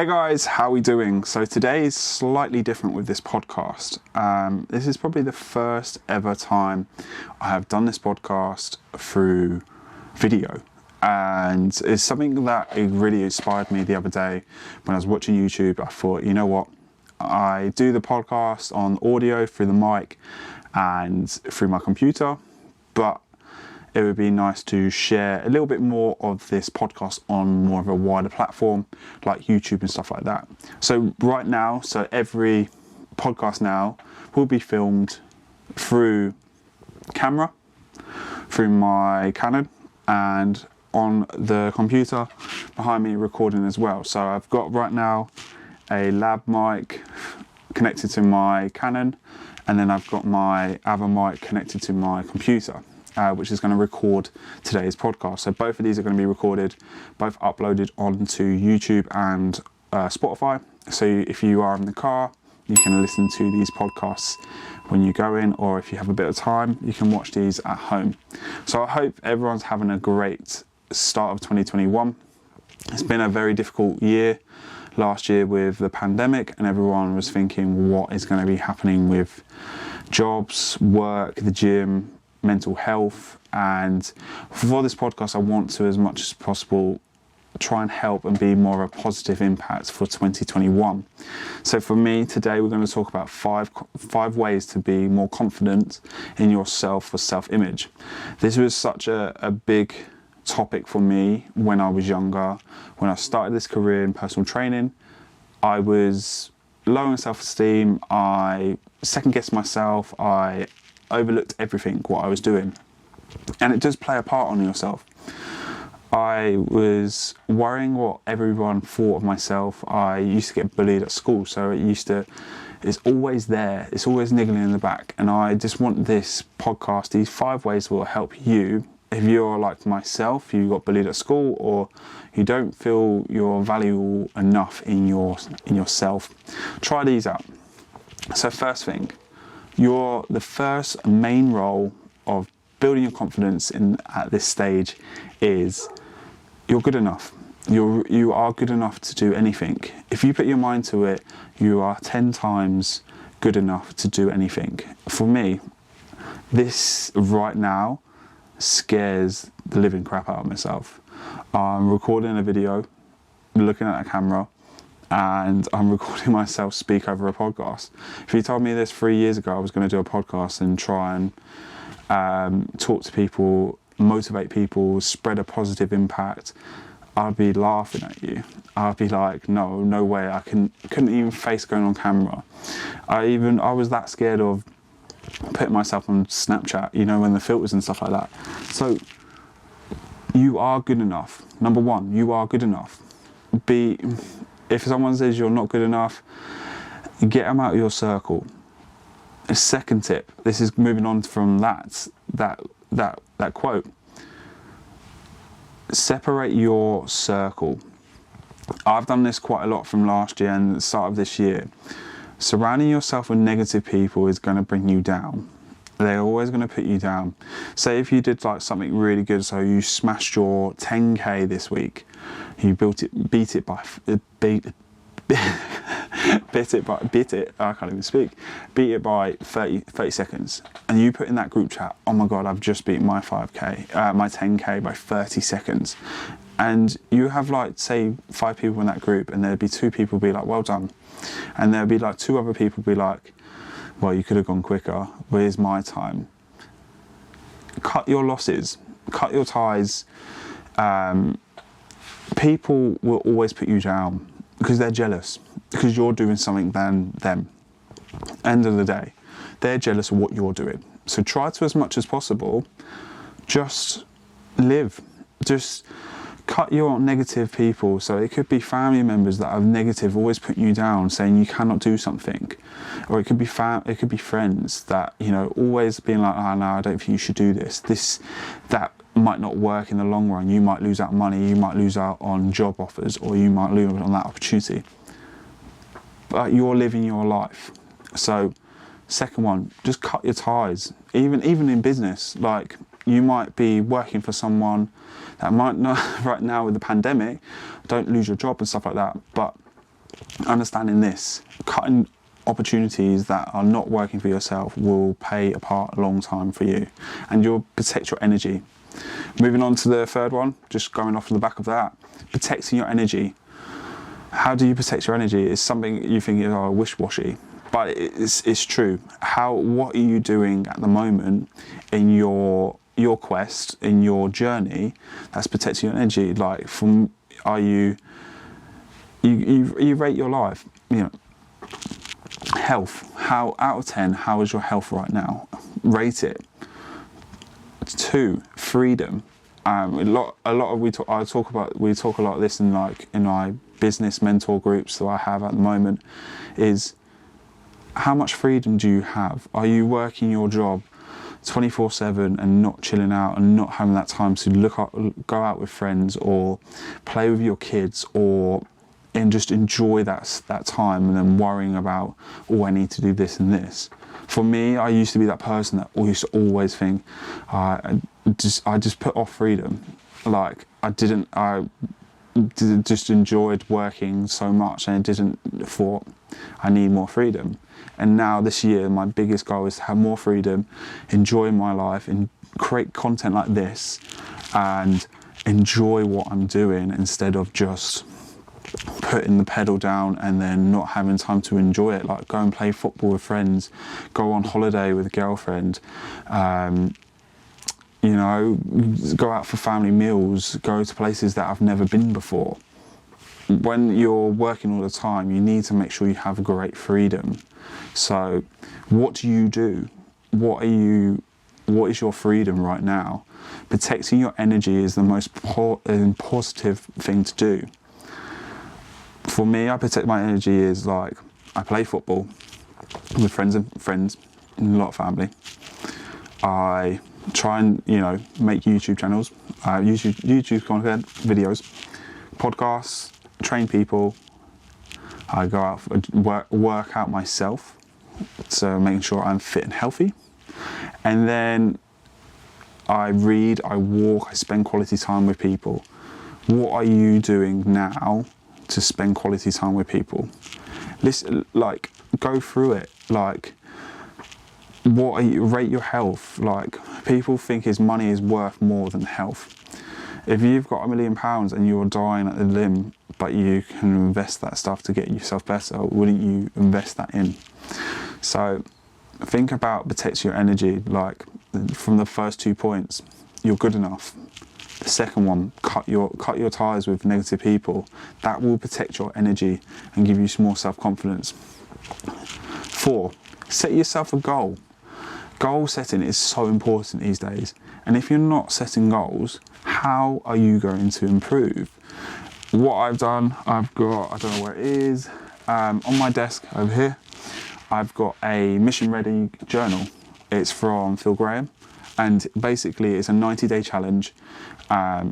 Hey guys, how are we doing? So today is slightly different with this podcast. This is probably the first ever time I have done this podcast through video. And it's something that it really inspired me the other day when I was watching YouTube. I thought, you know what? I do the podcast on audio through the mic and through my computer, but it would be nice to share a little bit more of this podcast on more of a wider platform like YouTube and stuff like that. So right now, every podcast now will be filmed through camera, through my Canon, and on the computer behind me recording as well. So I've got right now a lab mic connected to my Canon, and then I've got my other mic connected to my computer. Which is going to record today's podcast. So both of these are going to be recorded, both uploaded onto YouTube and Spotify. So if you are in the car, you can listen to these podcasts when you go in, or if you have a bit of time, you can watch these at home. So I hope everyone's having a great start of 2021. It's been a very difficult year last year with the pandemic, and everyone was thinking what is going to be happening with jobs, work, the gym, mental health. And for this podcast, I want to, as much as possible, try and help and be more of a positive impact for 2021. So for me today, we're going to talk about five ways to be more confident in yourself for self-image. This was such a big topic for me when I was younger. When I started this career in personal training, I was low in self-esteem. I second-guessed myself. I overlooked everything what I was doing, and it does play a part on yourself. I was worrying what everyone thought of myself. I used to get bullied at school, so it's always there, it's always niggling in the back. And I just want this podcast, these 5 ways will help you if you're like myself, you got bullied at school, or you don't feel you're valuable enough in yourself. Try these out. So first thing, the first main role of building your confidence at this stage is you're good enough. You are good enough to do anything. If you put your mind to it, you are 10 times good enough to do anything. For me, this right now scares the living crap out of myself. I'm recording a video, looking at a camera, and I'm recording myself speak over a podcast. If you told me this 3 years ago, I was going to do a podcast and try and talk to people, motivate people, spread a positive impact, I'd be laughing at you. I'd be like, no way. I couldn't even face going on camera. I was that scared of putting myself on Snapchat, when the filters and stuff like that. So you are good enough. Number 1, you are good enough. If someone says you're not good enough, get them out of your circle. A second tip, this is moving on from that quote. Separate your circle. I've done this quite a lot from last year and the start of this year. Surrounding yourself with negative people is going to bring you down. They're always going to put you down. Say if you did like something really good, so you smashed your 10k this week, you beat it by 30 seconds, and you put in that group chat, oh my god, I've just beat my 10k by 30 seconds. And you have say 5 people in that group, and there'd be 2 people be like, well done. And there'd be 2 other people be like, well, you could have gone quicker, where's my time? Cut your losses, cut your ties. People will always put you down because they're jealous, because you're doing something than them. End of the day, they're jealous of what you're doing. So try to, as much as possible, just live. Just cut your negative people. So it could be family members that are negative, always putting you down, saying you cannot do something. Or it could be friends that, always being like, oh no, I don't think you should do this. That might not work in the long run. You might lose out money, you might lose out on job offers, or you might lose on that opportunity. But you're living your life. So second one, just cut your ties. Even in business, you might be working for someone that might not, right now with the pandemic, don't lose your job and stuff like that, but understanding this, cutting opportunities that are not working for yourself will pay apart a long time for you, and you'll protect your energy. Moving on to the third one, just going off the back of that, protecting your energy. How do you protect your energy? It's something you think is wish-washy, but it's true. What are you doing at the moment in your quest, in your journey, that's protecting your energy? Like, you rate your life, health. How out of 10? How is your health right now? Rate it. 2, freedom. We talk a lot of this in my business mentor groups that I have at the moment. Is how much freedom do you have? Are you working your job 24/7 and not chilling out and not having that time to go out with friends or play with your kids and just enjoy that time, and then worrying about, I need to do this and this? For me, I used to be that person that used to always think, I just put off freedom. Like, I just enjoyed working so much, and thought I need more freedom. And now this year, my biggest goal is to have more freedom, enjoy my life, and create content like this, and enjoy what I'm doing instead of just putting the pedal down and then not having time to enjoy it. Like, go and play football with friends, go on holiday with a girlfriend, go out for family meals, go to places that I've never been before. When you're working all the time, you need to make sure you have great freedom. So what do you do? What is your freedom right now? Protecting your energy is the most positive thing to do. For me, I protect my energy is like, I play football with friends and a lot of family. I try and make YouTube channels, YouTube content, videos, podcasts, train people. I go out work out myself, so making sure I'm fit and healthy. And then I read, I walk, I spend quality time with people. What are you doing now to spend quality time with people? Listen, go through it. Rate your health. People think money is worth more than health. If you've got £1 million and you're dying at the limb, but you can invest that stuff to get yourself better, wouldn't you invest that in? So think about protecting your energy. From the first 2 points, you're good enough. The second one, cut your ties with negative people. That will protect your energy and give you some more self-confidence. 4, set yourself a goal. Goal setting is so important these days. And if you're not setting goals, how are you going to improve? What I've done, I don't know where it is, on my desk over here, I've got a Mission Ready journal. It's from Phil Graham, and basically it's a 90-day challenge.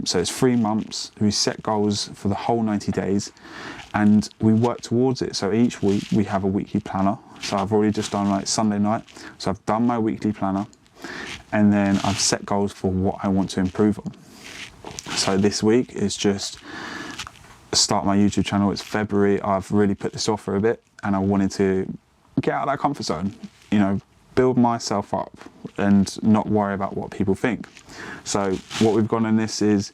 So it's 3 months. We set goals for the whole 90 days, and we work towards it. So each week we have a weekly planner. So I've already just done Sunday night. So I've done my weekly planner, and then I've set goals for what I want to improve on. So this week is just start my YouTube channel. It's February. I've really put this off for a bit, and I wanted to get out of that comfort zone, build myself up and not worry about what people think. So what we've gone in this is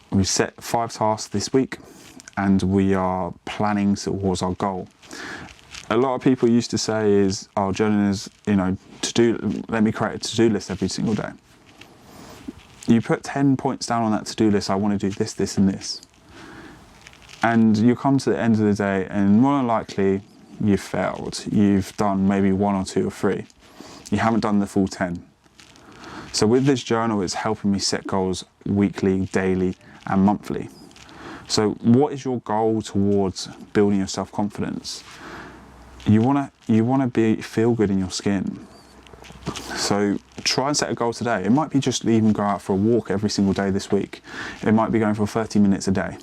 we've set 5 tasks this week, and we are planning towards our goal. A lot of people used to say is, journaling is, let me create a to-do list every single day. You put 10 points down on that to-do list. I want to do this, this and this. And you come to the end of the day, and more than likely you've failed. You've done maybe 1 or 2 or 3. You haven't done the full 10. So with this journal, it's helping me set goals weekly, daily and monthly. So what is your goal towards building your self-confidence? You wanna feel good in your skin. So try and set a goal today. It might be just even go out for a walk every single day this week. It might be going for 30 minutes a day.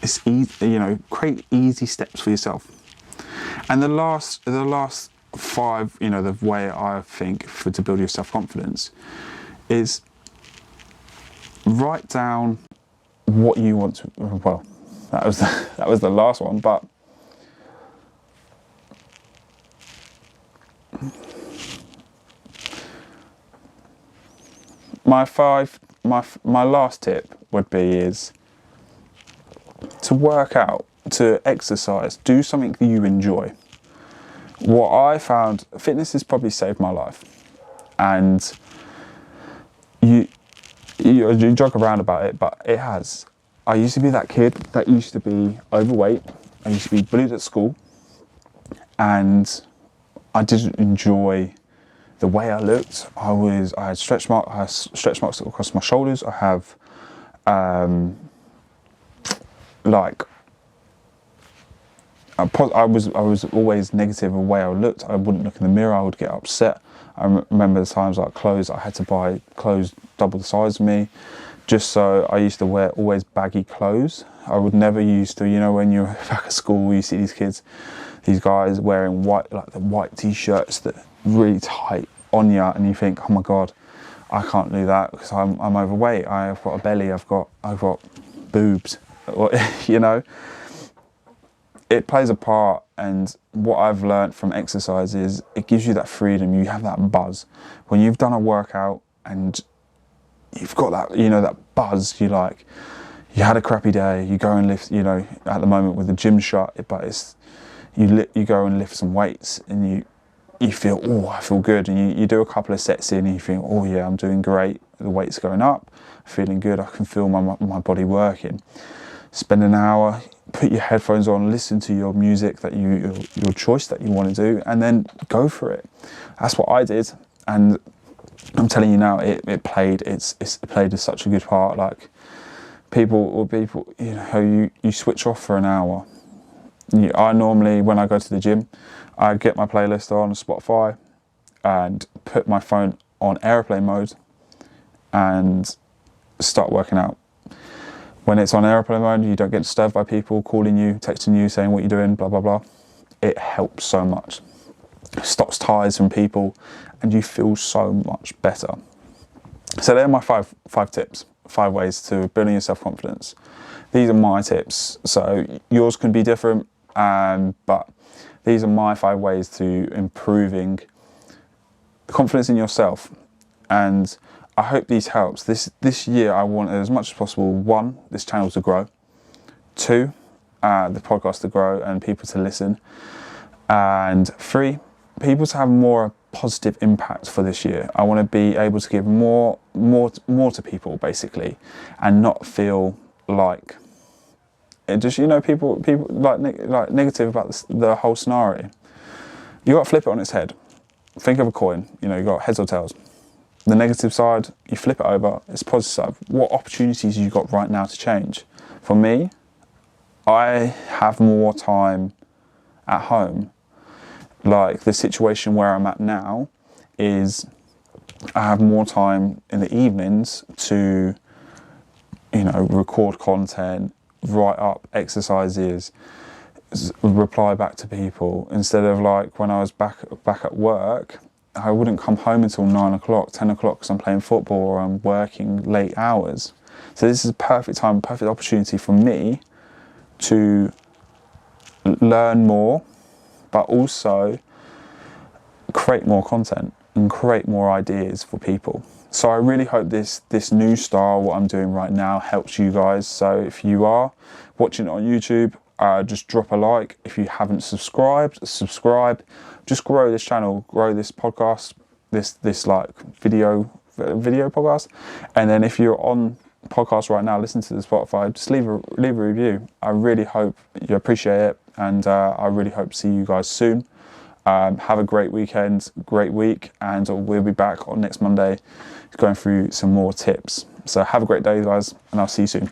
It's easy, create easy steps for yourself. And the last 5, the way I think to build your self-confidence is write down what you want to, that was the last one, but my last tip would be is to work out, to exercise, do something that you enjoy. What I found, fitness has probably saved my life, and you joke around about it, but it has. I used to be that kid that used to be overweight. I used to be bullied at school, and I didn't enjoy the way I looked. I had stretch marks across my shoulders. I have I was always negative of the way I looked. I wouldn't look in the mirror. I would get upset. I remember the times like clothes. I had to buy clothes double the size of me, just so I used to wear always baggy clothes. I would never used to, when you're back at school, you see these guys wearing the white t-shirts that are really tight on you, and you think, oh my God, I can't do that because I'm overweight. I've got a belly. I've got boobs. It plays a part, and what I've learned from exercise is it gives you that freedom. You have that buzz when you've done a workout and you've got that, that buzz. You had a crappy day. You go and lift. At the moment with the gym shut, but you go and lift some weights, and you feel, oh, I feel good, and you do a couple of sets in, and you think, oh yeah, I'm doing great. The weight's going up, feeling good. I can feel my body working. Spend an hour, put your headphones on, listen to your music that your choice that you want to do, and then go for it. That's what I did, and I'm telling you now, it played such a good part. Like people, you switch off for an hour. I normally, when I go to the gym, I get my playlist on Spotify and put my phone on airplane mode and start working out. When it's on airplane mode, you don't get disturbed by people calling you, texting you, saying what you're doing, blah, blah, blah. It helps so much. It stops ties from people, and you feel so much better. So they're my five tips, 5 ways to building your self-confidence. These are my tips. So yours can be different, but these are my 5 ways to improving confidence in yourself. And I hope these helps. This year I want, as much as possible, 1, this channel to grow, 2, the podcast to grow and people to listen, and 3, people to have more positive impact for this year. I want to be able to give more to people, basically, and not feel like it just, people like negative about the whole scenario. You got to flip it on its head. Think of a coin. You got heads or tails. The negative side, you flip it over, it's positive side. What opportunities you got right now to change? For me, I have more time at home. Like the situation where I'm at now is I have more time in the evenings to, record content, write up exercises, reply back to people, instead of like when I was back at work. I wouldn't come home until 9 o'clock, 10 o'clock because I'm playing football or I'm working late hours. So this is a perfect time, perfect opportunity for me to learn more, but also create more content and create more ideas for people. So I really hope this new style, what I'm doing right now, helps you guys. So if you are watching it on YouTube, just drop a like. If you haven't subscribed, subscribe. Just grow this channel, grow this podcast, this like video podcast. And then if you're on podcast right now, listen to the Spotify, just leave a review. I really hope you appreciate it, and I really hope to see you guys soon. Have a great weekend, great week, and we'll be back on next Monday going through some more tips. So have a great day, guys, and I'll see you soon.